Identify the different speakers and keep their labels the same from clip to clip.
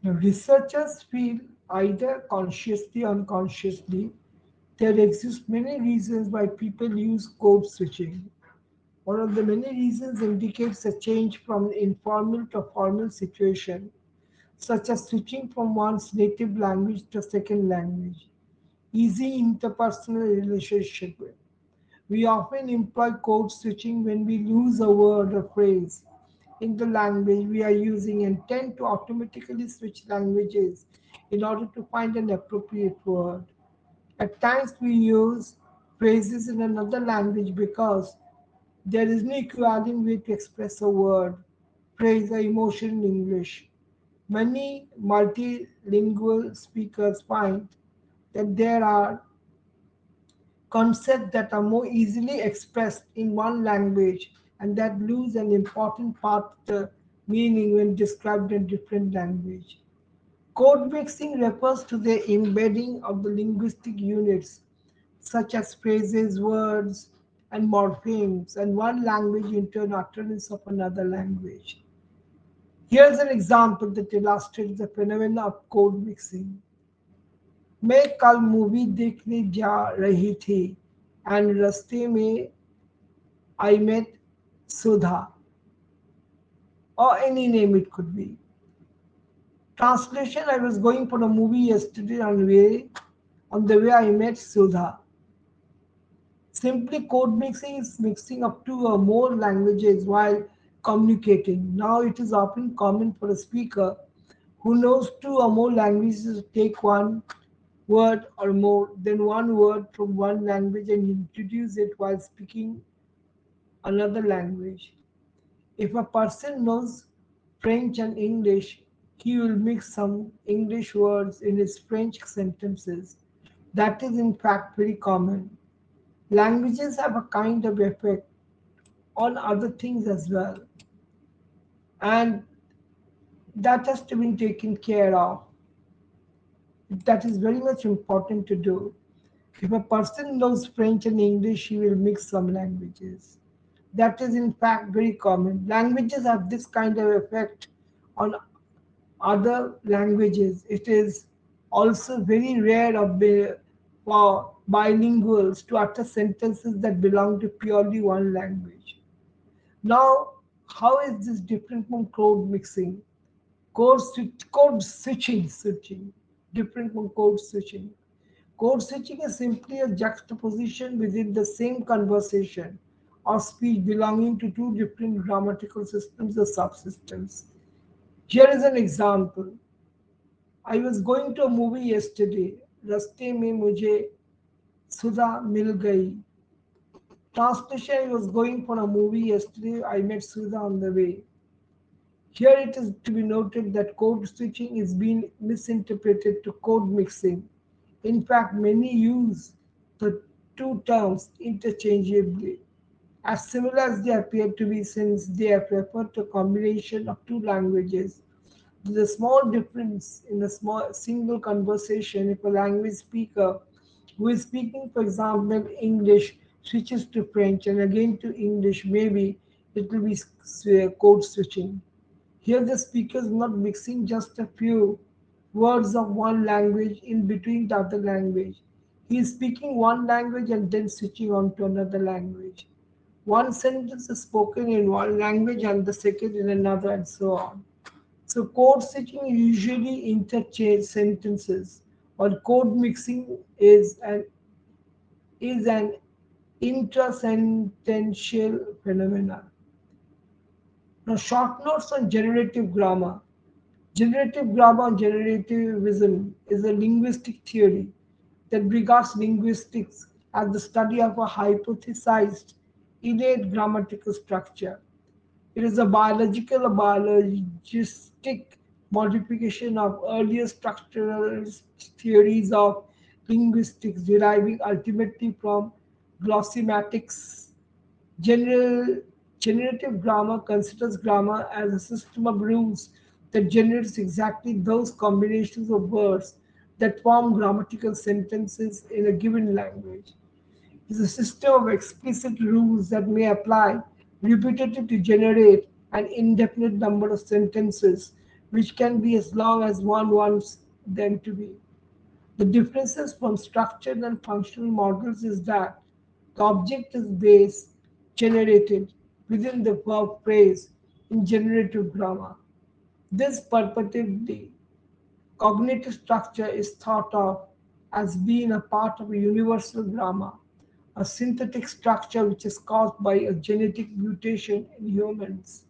Speaker 1: Now, researchers feel, either consciously or unconsciously, there exist many reasons why people use code switching. One of the many reasons indicates a change from informal to formal situation, such as switching from one's native language to a second language. Easy interpersonal relationship. We often employ code switching when we lose a word or phrase in the language we are using and tend to automatically switch languages in order to find an appropriate word. At times we use phrases in another language because there is no equivalent way to express a word, phrase, or emotion in English. Many multilingual speakers find that there are concepts that are more easily expressed in one language and that lose an important part of the meaning when described in different language. Code mixing refers to the embedding of the linguistic units such as phrases, words, and morphemes, and one language into an utterance of another language. Here's an example that illustrates the phenomena of code mixing. मैं कल movie देखने जा रही थी and रास्ते में I met Sudha, or any name it could be. Translation: I was going for a movie yesterday on the way I met Sudha. Simply code mixing is mixing of two or more languages while communicating. Now it is often common for a speaker who knows two or more languages to take one word or more than one word from one language and introduce it while speaking another language. If a person knows French and English, he will mix some English words in his French sentences. That is, in fact, very common. Languages have a kind of effect on other things as well, and that has to be taken care of. That is very much important to do. If a person knows French and English, he will mix some languages. That is, in fact, very common. Languages have this kind of effect on other languages. It is also very rare for bilinguals to utter sentences that belong to purely one language. Now, how is this different from code mixing? Code switching, different from code switching. Code switching is simply a juxtaposition within the same conversation or speech belonging to two different grammatical systems or subsystems. Here is an example. I was going to a movie yesterday. रास्ते में मुझे सुधा मिल गई. Translation: I was going for a movie yesterday. I met Sudha on the way. Here it is to be noted that code switching is being misinterpreted to code mixing. In fact, many use the two terms interchangeably, as similar as they appear to be since they are referred to a combination of two languages. There's a small difference in a small single conversation if a language speaker who is speaking, for example, English switches to French and again to English, maybe it will be code switching. Here, the speaker is not mixing just a few words of one language in between the other language. He is speaking one language and then switching on to another language. One sentence is spoken in one language and the second in another, and so on. So, code switching usually interchange sentences, while code mixing is an intrasentential phenomenon. Now, short notes on generative grammar. Generative grammar and generativism is a linguistic theory that regards linguistics as the study of a hypothesized innate grammatical structure. It is a biological or biologistic modification of earlier structural theories of linguistics deriving ultimately from glossomatics. General Generative grammar considers grammar as a system of rules that generates exactly those combinations of words that form grammatical sentences in a given language. It is a system of explicit rules that may apply repeatedly to generate an indefinite number of sentences which can be as long as one wants them to be. The differences from structured and functional models is that the object is base generated within the verb phrase in generative grammar. This perpetuity cognitive structure is thought of as being a part of a universal grammar, a synthetic structure which is caused by a genetic mutation in humans.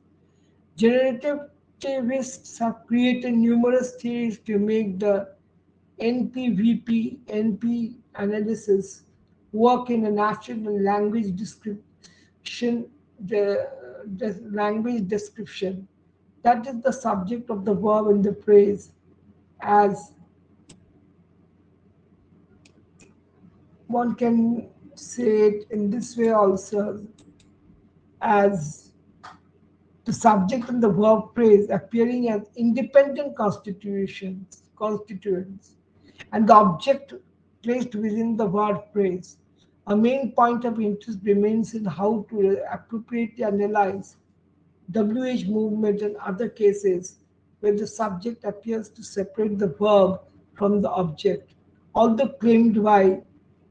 Speaker 1: Generativists have created numerous theories to make the NPVP NP analysis work in a natural language description, the language description. That is the subject of the verb in the phrase, as one can say it in this way also, as the subject and the verb phrase appearing as independent constituents, and the object placed within the word phrase. A main point of interest remains in how to appropriately analyze WH movement and other cases where the subject appears to separate the verb from the object, although claimed by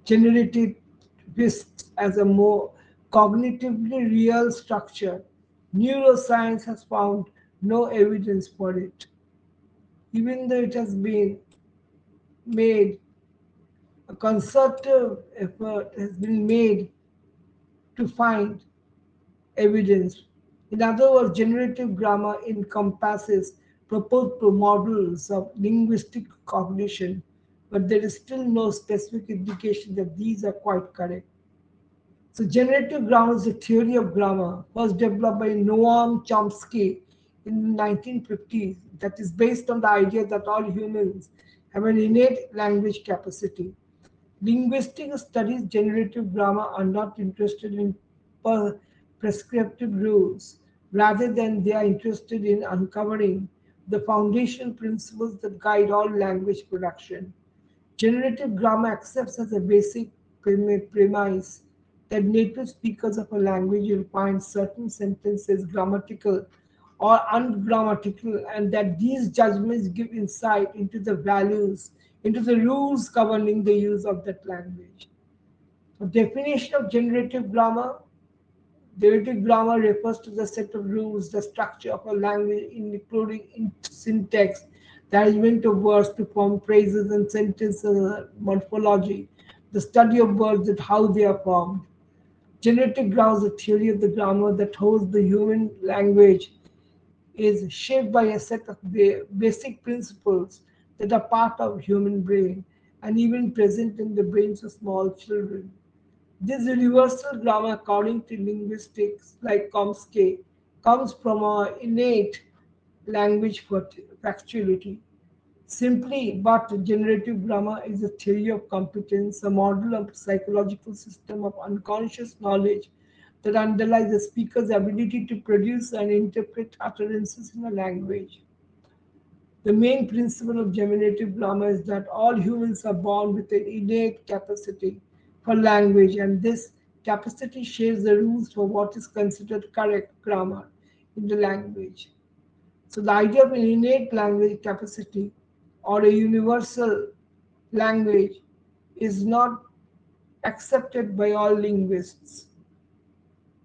Speaker 1: generativists as a more cognitively real structure. Neuroscience has found no evidence for it, even though it has been made a concerted effort has been made to find evidence. In other words, generative grammar encompasses proposed models of linguistic cognition, but there is still no specific indication that these are quite correct. So, generative grammar is a theory of grammar first developed by Noam Chomsky in the 1950s that is based on the idea that all humans have an innate language capacity. Linguistic studies generative grammar are not interested in prescriptive rules. Rather than they are interested in uncovering the foundation principles that guide all language production. Generative grammar accepts as a basic premise that native speakers of a language will find certain sentences grammatical or ungrammatical, and that these judgments give insight into the values, into the rules governing the use of that language. The definition of generative grammar: generative grammar refers to the set of rules, the structure of a language, including syntax, the arrangement of words to form phrases and sentences, morphology, the study of words and how they are formed. Generative grammar is a theory of the grammar that holds the human language is shaped by a set of basic principles that are part of human brain and even present in the brains of small children. This universal grammar, according to linguistics like Chomsky, comes from our innate language factuality. Simply, but generative grammar is a theory of competence, a model of psychological system of unconscious knowledge that underlies the speaker's ability to produce and interpret utterances in a language. The main principle of generative grammar is that all humans are born with an innate capacity for language, and this capacity shapes the rules for what is considered correct grammar in the language. So, the idea of an innate language capacity or a universal language is not accepted by all linguists.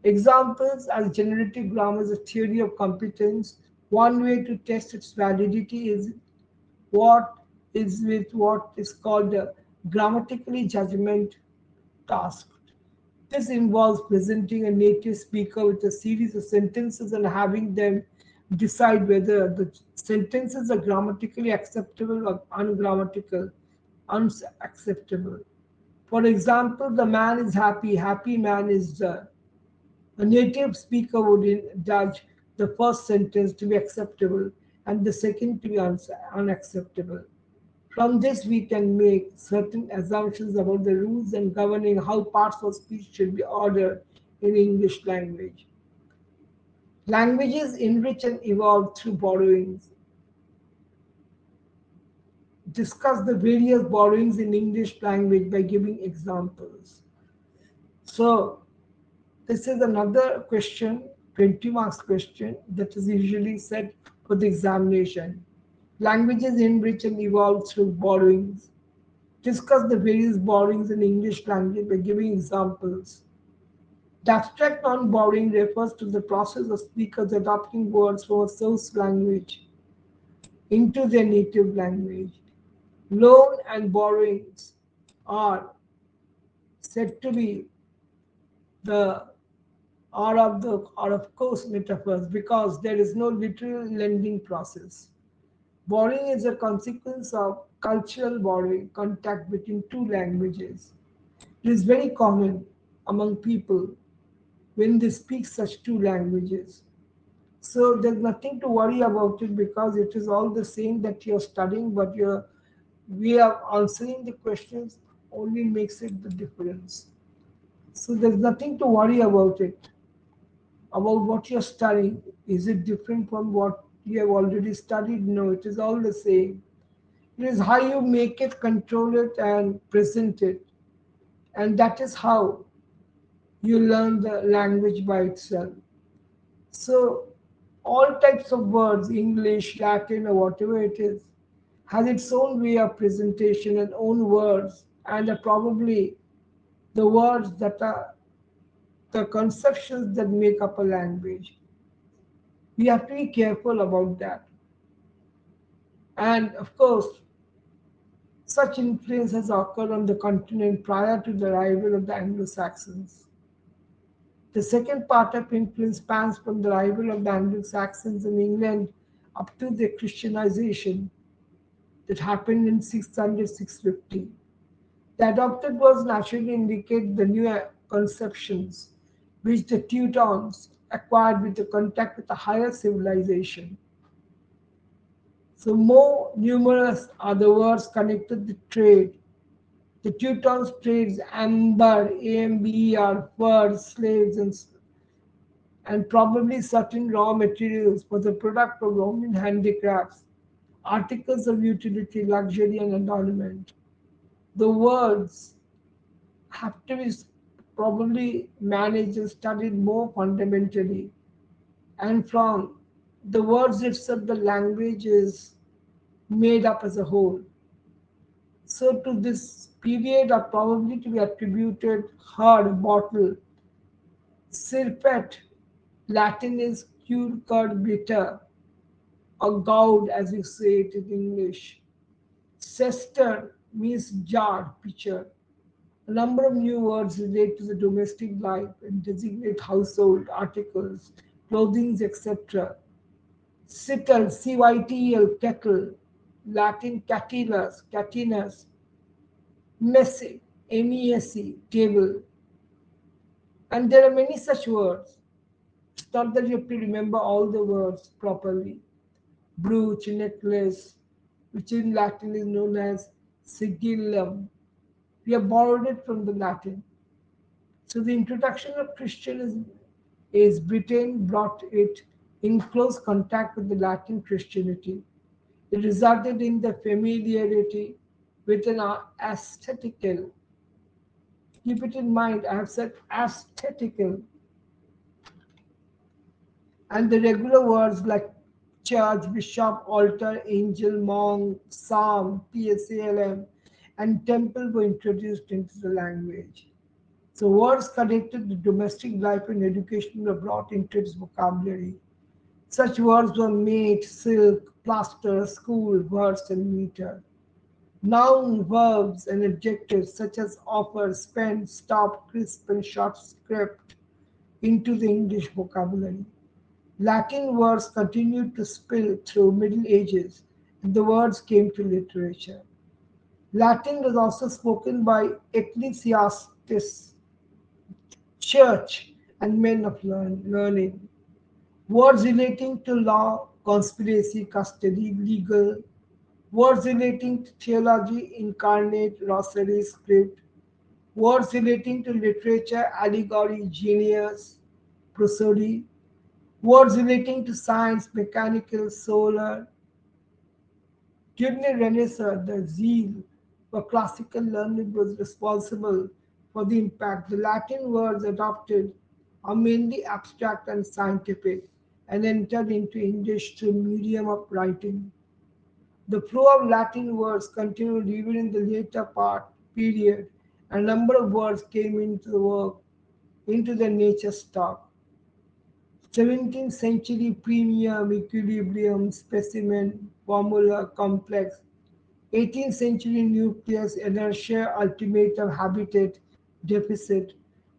Speaker 1: Examples as generative grammar is a theory of competence. One way to test its validity is what is with what is called a grammatically judgment task. This involves presenting a native speaker with a series of sentences and having them decide whether the sentences are grammatically acceptable or ungrammatical, unacceptable. For example, the man is happy, happy man is the. A native speaker would judge the first sentence to be acceptable and the second to be unacceptable. From this, we can make certain assumptions about the rules and governing how parts of speech should be ordered in English language. Languages enrich and evolve through borrowings. Discuss the various borrowings in English language by giving examples. So, this is another question, 20 marks question that is usually set for the examination. Languages enrich and evolve through borrowings. Discuss the various borrowings in English language by giving examples. The abstract non-borrowing refers to the process of speakers adopting words from a source language into their native language. Loan and borrowings are said to be the are of course metaphors because there is no literal lending process. Borrowing is a consequence of cultural borrowing, contact between two languages. It is very common among people when they speak such two languages. So there's nothing to worry about it because it is all the same that you're studying, but your way of answering the questions only makes it the difference. So there's nothing to worry about it, about what you're studying. Is it different from what you have already studied? No, it is all the same. It is how you make it, control it, and present it. And that is how you learn the language by itself. So, all types of words, English, Latin, or whatever it is, has its own way of presentation and own words, and are probably the words that are the conceptions that make up a language. We have to be careful about that. And of course, such influence has occurred on the continent prior to the arrival of the Anglo Saxons. The second part of influence spans from the arrival of the Anglo Saxons in England up to their Christianization that happened in 600 650. The adopted words naturally indicate the new conceptions which the Teutons acquired with the contact with a higher civilization. So, more numerous are the words connected to trade. The Teutons trades amber, AMBER, furs, slaves, and probably certain raw materials for the product of Roman handicrafts, articles of utility, luxury, and adornment. The words have to be probably managed and studied more fundamentally. And from the words itself, the language is made up as a whole. So, to this period are probably to be attributed hard, bottle, sirpet, Latin is cure, curd, bitter, or goud as we say it in English. Cester means jar, pitcher. A number of new words relate to the domestic life and designate household articles, clothing, etc. Cittel, CYTL, kettle, Latin catilus, catinus, messe, MESE, table. And there are many such words. It's not that you have to remember all the words properly. Brooch, necklace, which in Latin is known as sigillum. We have borrowed it from the Latin. So the introduction of Christianism is Britain brought it in close contact with the Latin Christianity. It resulted in the familiarity with an aesthetical. Keep it in mind, I have said aesthetical, and the regular words like church, bishop, altar, angel, monk, psalm, PSALM, and temple were introduced into the language. So words connected to domestic life and education were brought into its vocabulary. Such words were mate, silk, plaster, school, verse, and meter. Noun, verbs, and adjectives such as offer, spend, stop, crisp, and short script into the English vocabulary. Latin words continued to spill through Middle Ages, and the words came to literature. Latin was also spoken by ecclesiastics, church, and men of learning. Words relating to law, conspiracy, custody, legal. Words relating to theology, incarnate, rosary, script. Words relating to literature, allegory, genius, prosody. Words relating to science, mechanical, solar. During the Renaissance, the zeal for classical learning was responsible for the impact. The Latin words adopted are mainly abstract and scientific, and entered into English through medium of writing. The flow of Latin words continued even in the later part period. A number of words came into the work, into the nature stock. 17th century premium, equilibrium, specimen, formula, complex. 18th century nucleus, inertia, ultimatum, habitat, deficit.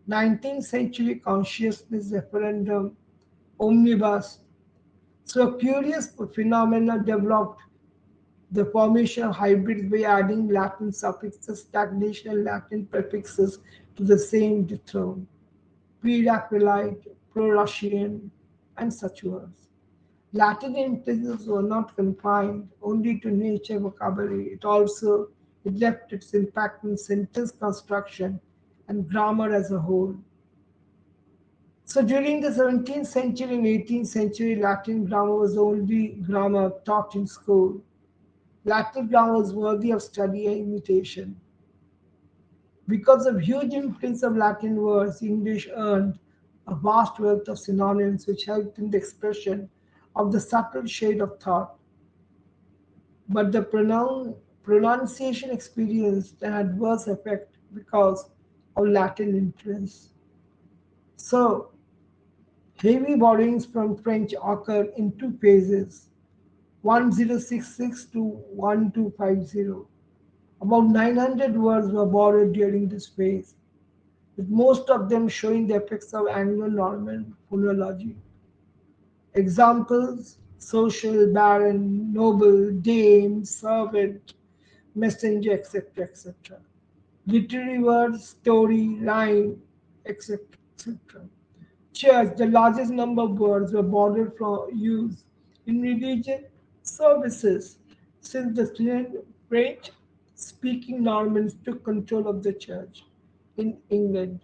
Speaker 1: 19th century consciousness, referendum, omnibus. So curious phenomena developed the formation of hybrids by adding Latin suffixes, stagnation, and Latin prefixes to the same diphthong. Pre-Raphaelite, pro-Russian, and such words. Latin influences were not confined only to nature vocabulary. It left its impact in sentence construction and grammar as a whole. So during the 17th century and 18th century, Latin grammar was the only grammar taught in school. Latin grammar was worthy of study and imitation. Because of huge influence of Latin words, English earned a vast wealth of synonyms which helped in the expression of the subtle shade of thought. But the pronunciation experienced an adverse effect because of Latin influence. So, heavy borrowings from French occurred in two phases, 1066 to 1250. About 900 words were borrowed during this phase, with most of them showing the effects of Anglo-Norman phonology. Examples: social, baron, noble, dame, servant, messenger, etc. etc. Literary words, story, rhyme, etc. etc. Church, the largest number of words were borrowed from use in religion services since the French speaking Normans took control of the church in England.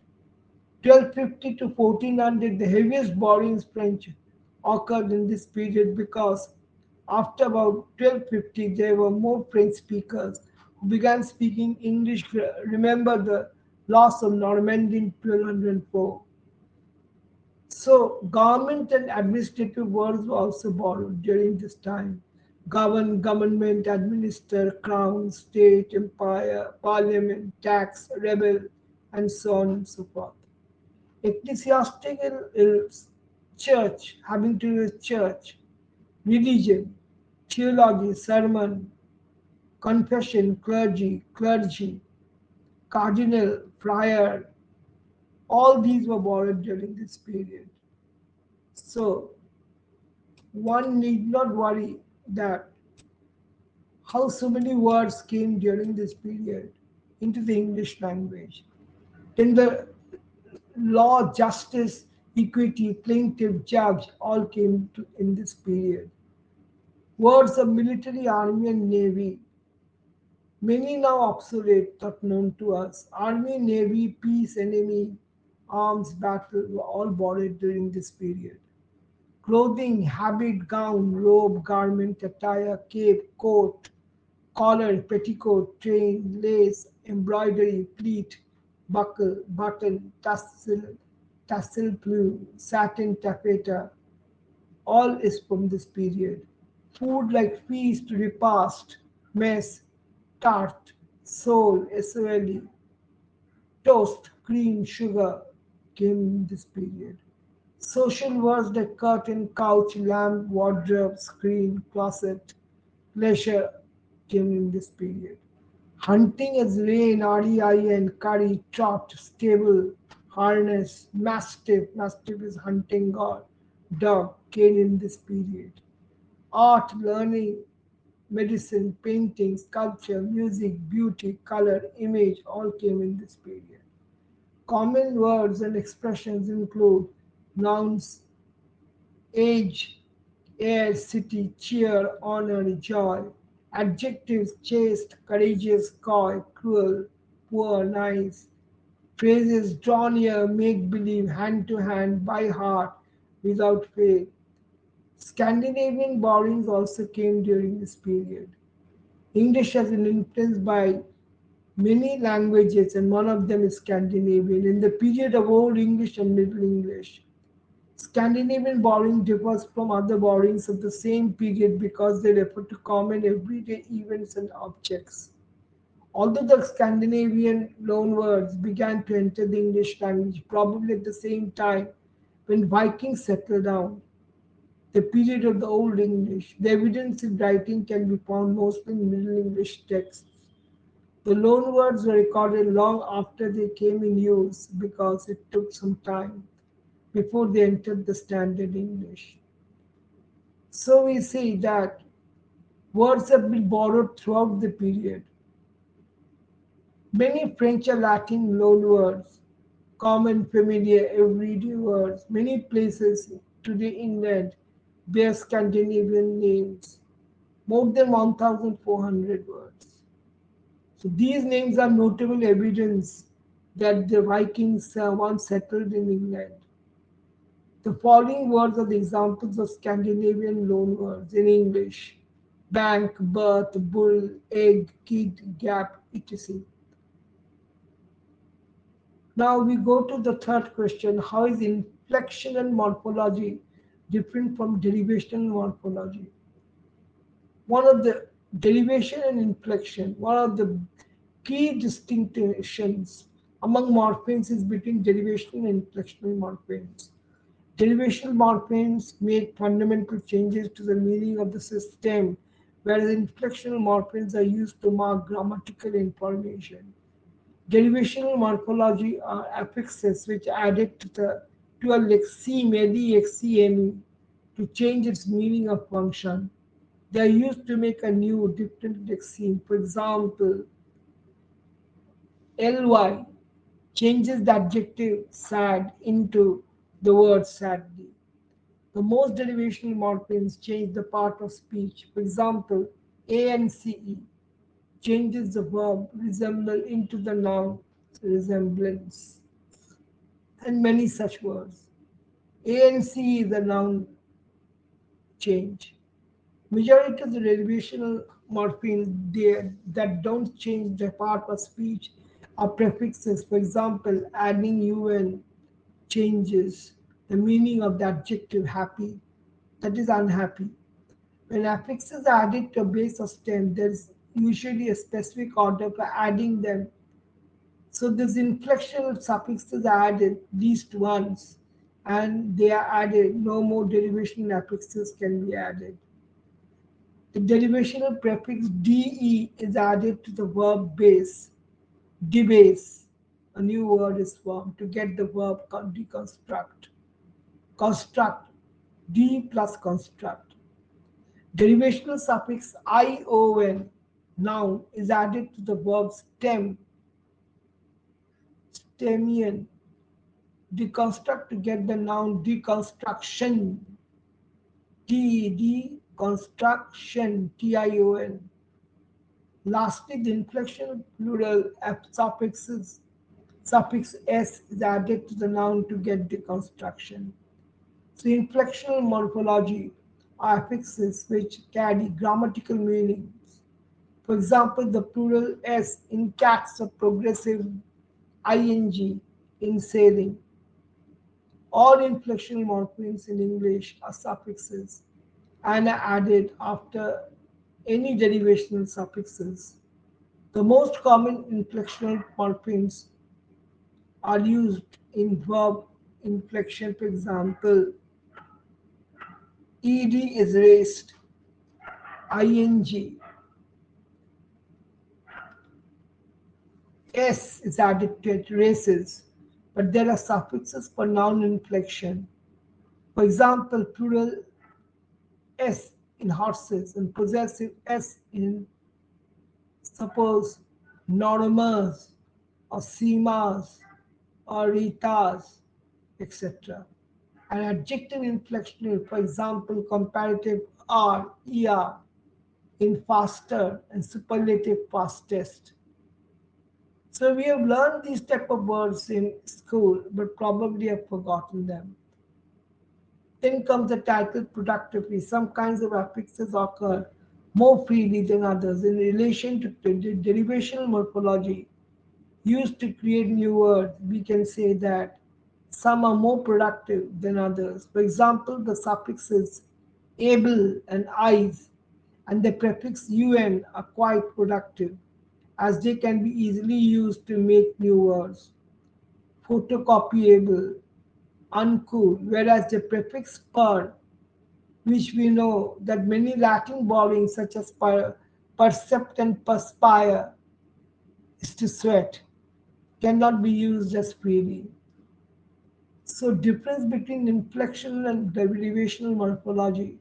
Speaker 1: 1250 to 1400, the heaviest borrowings French occurred in this period because after about 1250 there were more French speakers who began speaking English. Remember the loss of Normandy in 1204. So government and administrative words were also borrowed during this time. Govern, government, administer, crown, state, empire, parliament, tax, rebel, and so on and so forth. Ecclesiastical is church, having to do with church, religion, theology, sermon, confession, clergy, cardinal, friar, all these were borrowed during this period. So one need not worry that how so many words came during this period into the English language. Then the law, justice, equity, plaintiff, judge all came in this period. Words of military, army, and navy, many now obsolete, not known to us. Army, navy, peace, enemy, arms, battle were all borrowed during this period. Clothing, habit, gown, robe, garment, attire, cape, coat, collar, petticoat, train, lace, embroidery, pleat, buckle, button, tassel, plume, satin, taffeta, all is from this period. Food like feast, repast, mess, tart, sole, SOLE, toast, cream, sugar came in this period. Social words like curtain, couch, lamp, wardrobe, screen, closet, leisure came in this period. Hunting as rain, REIN, curry, trot, stable, harness, mastiff is hunting god, dog came in this period. Art, learning, medicine, painting, sculpture, music, beauty, color, image all came in this period. Common words and expressions include nouns, age, air, city, cheer, honor, joy. Adjectives, chaste, courageous, coy, cruel, poor, nice. Phrases, draw near, make believe, hand to hand, by heart, without faith. Scandinavian borrowings also came during this period. English has been influenced by many languages, and one of them is Scandinavian. In the period of Old English and Middle English, Scandinavian borrowing differs from other borrowings of the same period because they refer to common everyday events and objects. Although the Scandinavian loanwords began to enter the English language probably at the same time when Vikings settled down, the period of the Old English, the evidence in writing can be found mostly in Middle English texts. The loanwords were recorded long after they came in use because it took some time before they entered the standard English. So we see that words have been borrowed throughout the period. Many French or Latin loanwords, common, familiar, everyday words, many places today in England bear Scandinavian names, more than 1,400 words. So these names are notable evidence that the Vikings once settled in England. The following words are the examples of Scandinavian loanwords in English: bank, birth, bull, egg, kid, gap, etc. Now we go to the third question. How is inflectional morphology different from derivational morphology? One of the derivation and inflection, one of the key distinctions among morphemes is between derivational and inflectional morphemes. Derivational morphemes make fundamental changes to the meaning of the system, whereas inflectional morphemes are used to mark grammatical information. Derivational morphology are affixes which added to a lexeme, lexeme, to change its meaning of function. They are used to make a new, different lexeme. For example, ly changes the adjective sad into the word sadly. The most derivational morphemes change the part of speech. For example, ance changes the verb resemble into the noun resemblance, and many such words. ance is the noun change. Majority of the derivational morphemes that don't change the part of speech are prefixes. For example, adding un changes the meaning of the adjective happy, that is unhappy. When affixes are added to a base of stem, there is usually a specific order for adding them. So these inflectional suffixes are added at least once, and they are added. No more derivational affixes can be added. The derivational prefix de is added to the verb base, debase. A new word is formed to get the verb deconstruct. Construct, de plus construct. Derivational suffix ion, noun, is added to the verb stem, stemion. Deconstruct to get the noun deconstruction, deconstruction, tion. Lastly, the inflectional plural suffix s is added to the noun to get deconstruction. So inflectional morphology are affixes which carry grammatical meanings. For example, the plural s in cats or progressive ing in sailing. All inflectional morphemes in English are suffixes and are added after any derivational suffixes. The most common inflectional morphemes are used in verb inflection. For example, ed is raised, ing, s is added to it, races, but there are suffixes for noun inflection. For example, plural s in horses and possessive s in suppose normas or semas or ritas, etc. An adjective inflectional, for example, comparative r, er, in faster and superlative fastest. So we have learned these type of words in school, but probably have forgotten them. Then comes the title productively. Some kinds of affixes occur more freely than others in relation to the derivational morphology used to create new words. We can say that Some are more productive than others. For example, the suffixes able and eyes and the prefix un are quite productive as they can be easily used to make new words. Photocopyable, uncool, whereas the prefix per, which we know that many Latin borrowings such as percept and perspire is to sweat, cannot be used as freely. So difference between inflectional and derivational morphology.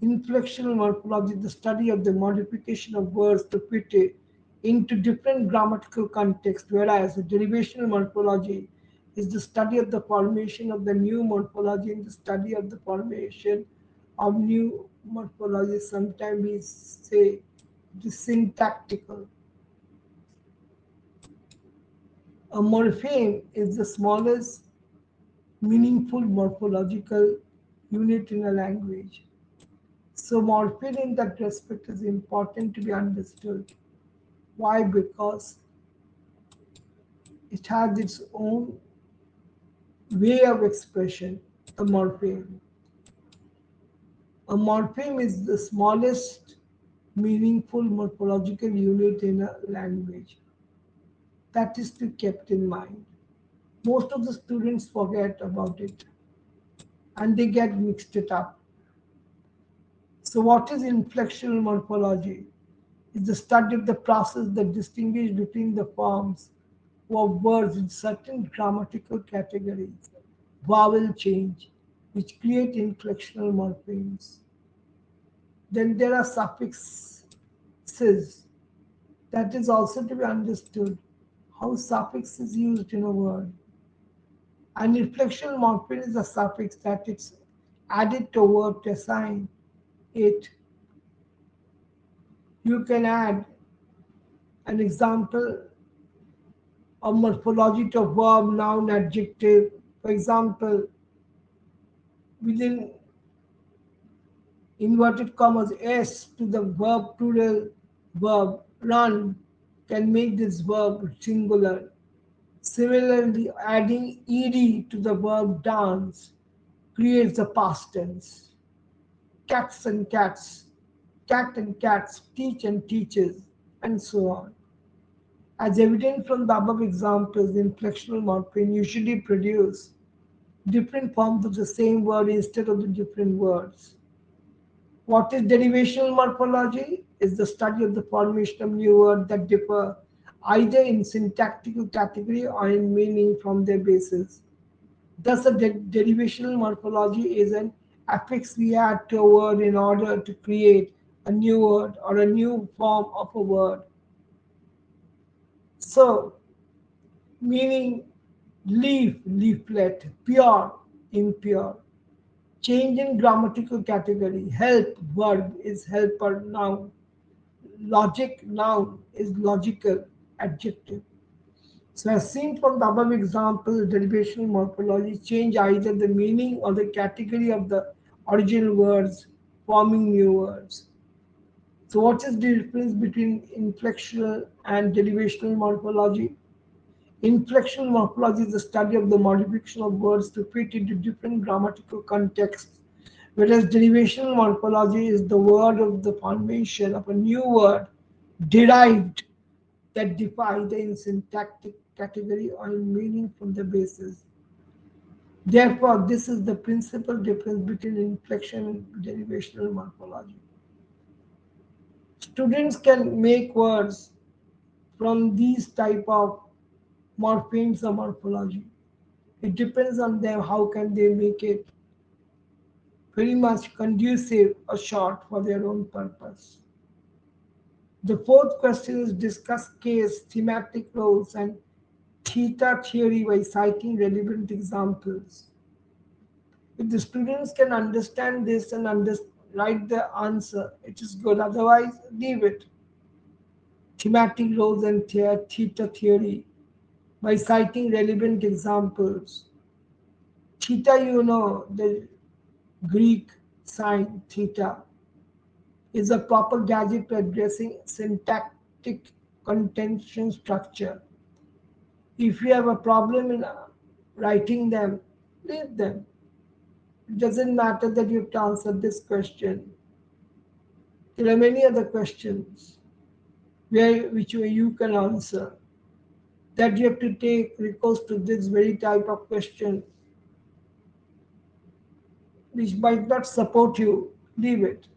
Speaker 1: Inflectional morphology is the study of the modification of words to fit it into different grammatical contexts, whereas the derivational morphology is the study of the formation of the new morphology and the study of the formation of new morphology. Sometimes we say the syntactical. A morpheme is the smallest meaningful morphological unit in a language. So morpheme in that respect is important to be understood. Why? Because it has its own way of expression, a morpheme. A morpheme is the smallest meaningful morphological unit in a language. That is to be kept in mind. Most of the students forget about it and they get mixed it up. So what is inflectional morphology? It's the study of the process that distinguishes between the forms of words in certain grammatical categories, vowel change, which create inflectional morphemes. Then there are suffixes. That is also to be understood how suffix is used in a word. An inflectional morpheme is a suffix that is added to a word to assign it. You can add an example of morphology to verb, noun, adjective. For example, within inverted commas s to the verb plural verb run can make this verb singular. Similarly, adding ed to the verb dance creates the past tense. Cats and cats, cat and cats, teach and teaches, and so on. As evident from the above examples, the inflectional morpheme usually produce different forms of the same word instead of the different words. What is derivational morphology? Is the study of the formation of new words that differ either in syntactical category or in meaning from their basis. Thus, a derivational morphology is an affix we add to a word in order to create a new word or a new form of a word. So, meaning leaf, leaflet, pure, impure. Change in grammatical category. Help, verb is helper, noun. Logic, noun is logical, adjective. So as seen from the above example, derivational morphology change either the meaning or the category of the original words, forming new words. So what is the difference between inflectional and derivational morphology? Inflectional morphology is the study of the modification of words to fit into different grammatical contexts, whereas derivational morphology is the word of the formation of a new word derived that differ either in syntactic category or in meaning from the basis. Therefore, this is the principal difference between inflection and derivational morphology. Students can make words from these type of morphemes or morphology. It depends on them how can they make it very much conducive or short for their own purpose. The fourth question is discuss case, thematic roles, and theta theory by citing relevant examples. If the students can understand this and write the answer, it is good. Otherwise, leave it. Thematic roles and theta theory by citing relevant examples. Theta, you know, the Greek sign theta, is a proper gadget for addressing syntactic contention structure. If you have a problem in writing them, leave them. It doesn't matter that you have to answer this question. There are many other questions which way you can answer. That you have to take recourse to this very type of question which might not support you, leave it.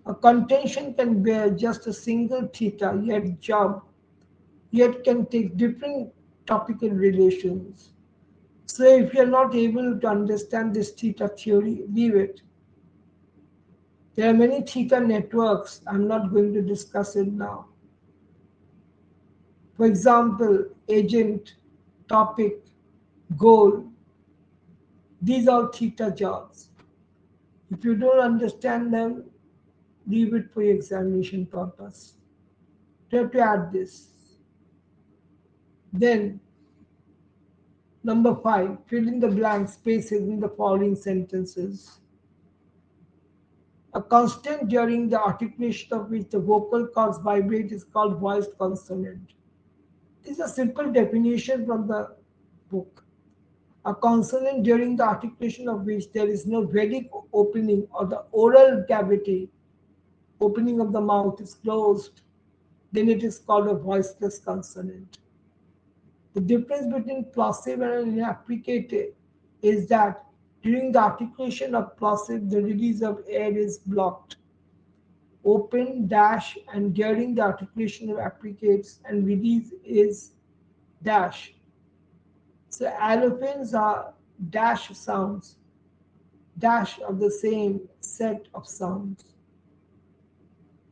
Speaker 1: A contention can bear just a single theta, yet jump, yet can take different topical relations. So if you're not able to understand this theta theory, leave it. There are many theta networks. I'm not going to discuss it now. For example, agent, topic, goal, these are theta jobs. If you don't understand them, leave it for your examination purpose. You have to add this. Then, number 5, fill in the blank spaces in the following sentences. A constant during the articulation of which the vocal cords vibrate is called voiced consonant. This is a simple definition from the book. A consonant during the articulation of which there is no vedic opening or the oral cavity, opening of the mouth is closed, then it is called a voiceless consonant. The difference between plosive and an affricative is that during the articulation of plosive, the release of air is blocked, open, dash, and during the articulation of affricates and release is dash. So allophones are dash sounds, dash of the same set of sounds.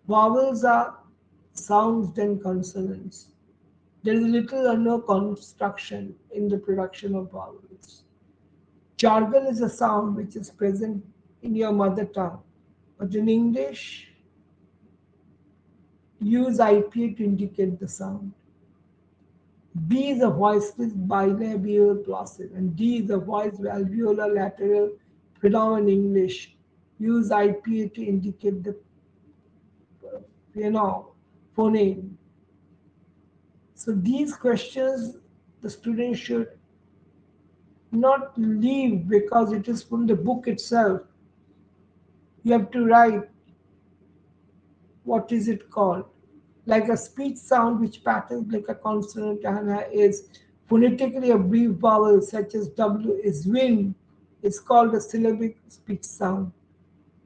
Speaker 1: Vowels are sounds then consonants. There is little or no construction in the production of vowels. Jargon is a sound which is present in your mother tongue, but in English, use IPA to indicate the sound. B is a voiceless bilabial plosive, and D is a voiced alveolar lateral phenomenon in English. Use IPA to indicate the phoneme. So these questions the student should not leave because it is from the book itself. You have to write what is it called. Like a speech sound which patterns like a consonant and is phonetically a brief vowel such as W is win is called a syllabic speech sound.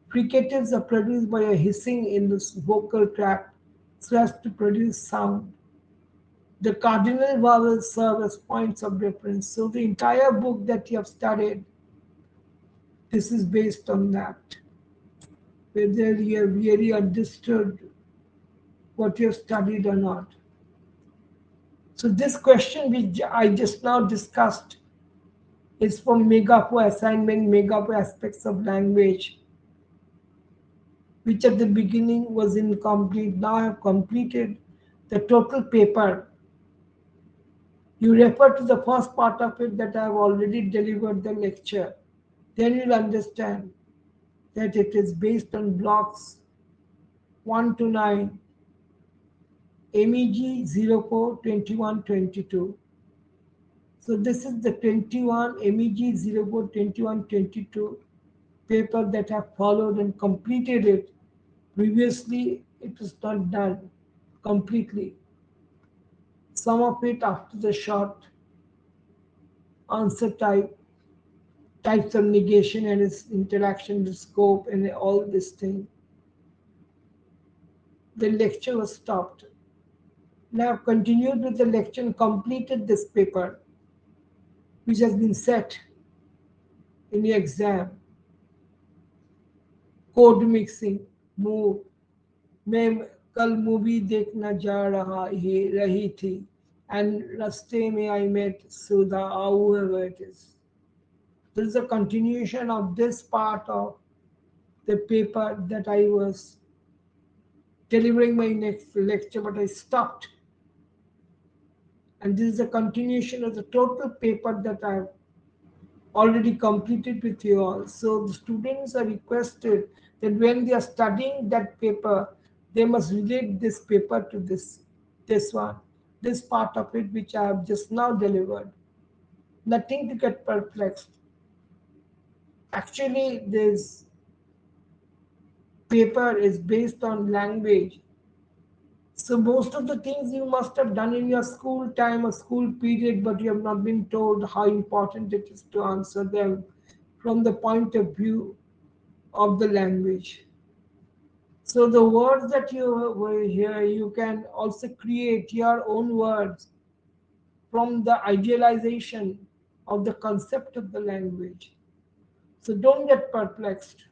Speaker 1: Fricatives are produced by a hissing in the vocal tract so as to produce sound. The cardinal vowels serve as points of reference. So the entire book that you have studied, this is based on that. Whether you have really understood what you have studied or not. So this question which I just now discussed is from Megapo assignment, Megapo aspects of language, which at the beginning was incomplete. Now I have completed the total paper. You refer to the first part of it that I have already delivered the lecture. Then you'll understand that it is based on blocks 1 to 9, MEG 04, 21, 22. So this is the 21 MEG 04, 21, 22 paper that I followed and completed it. Previously, it was not done completely. Some of it after the short answer types of negation and its interaction with scope and all this thing. The lecture was stopped. Now I've continued with the lecture and completed this paper, which has been set in the exam. Code mixing move मैं कल movie देखना जा रही थी and रास्ते में I met Sudha, however it is. This is a continuation of this part of the paper that I was delivering my next lecture, but I stopped. And this is a continuation of the total paper that I have already completed with you all. So the students are requested that when they are studying that paper, they must relate this paper to this one, this part of it which I have just now delivered. Nothing to get perplexed. Actually, this paper is based on language. So most of the things you must have done in your school time or school period, but you have not been told how important it is to answer them from the point of view of the language. So the words that you will hear, you can also create your own words from the idealization of the concept of the language. So don't get perplexed.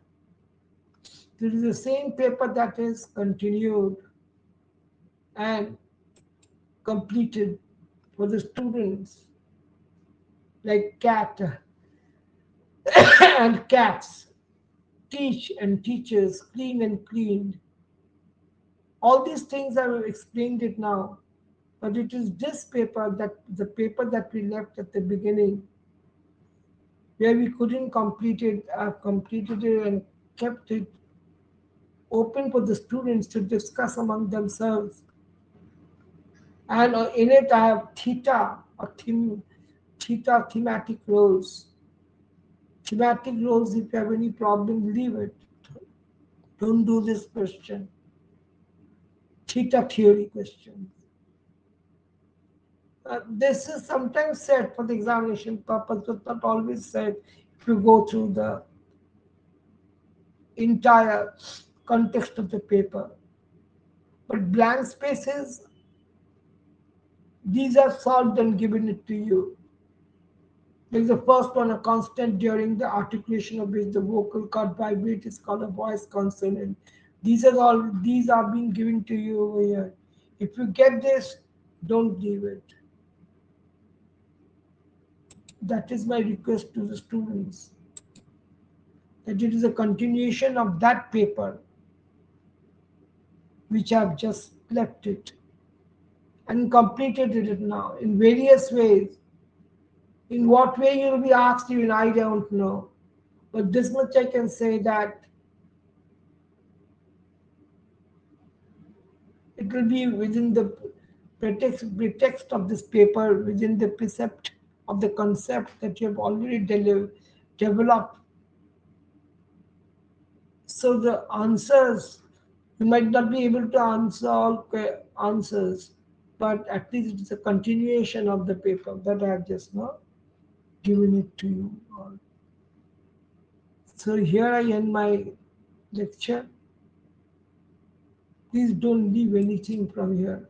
Speaker 1: This is the same paper that is continued and completed for the students like cat and cats, teach and teachers, clean and cleaned. All these things I've explained it now, but it is this paper that the paper that we left at the beginning, where we couldn't complete it, I've completed it and kept it open for the students to discuss among themselves. And in it, I have theta thematic roles. Thematic roles, if you have any problem, leave it. Don't do this question. Theta theory questions. This is sometimes said for the examination purpose, but not always said if you go through the entire context of the paper. But blank spaces, these are solved and given it to you. There's the first one, a constant during the articulation of which the vocal cord vibrates is called a voice consonant. These are being given to you over here. If you get this, don't leave it. That is my request to the students. That it is a continuation of that paper which I've just left it and completed it now in various ways. In what way you'll be asked, even I don't know. But this much I can say that it will be within the pretext of this paper, within the precept of the concept that you have already developed. So the answers, you might not be able to answer all answers, but at least it's a continuation of the paper that I have just now given it to you all. So here I end my lecture. Please don't leave anything from here.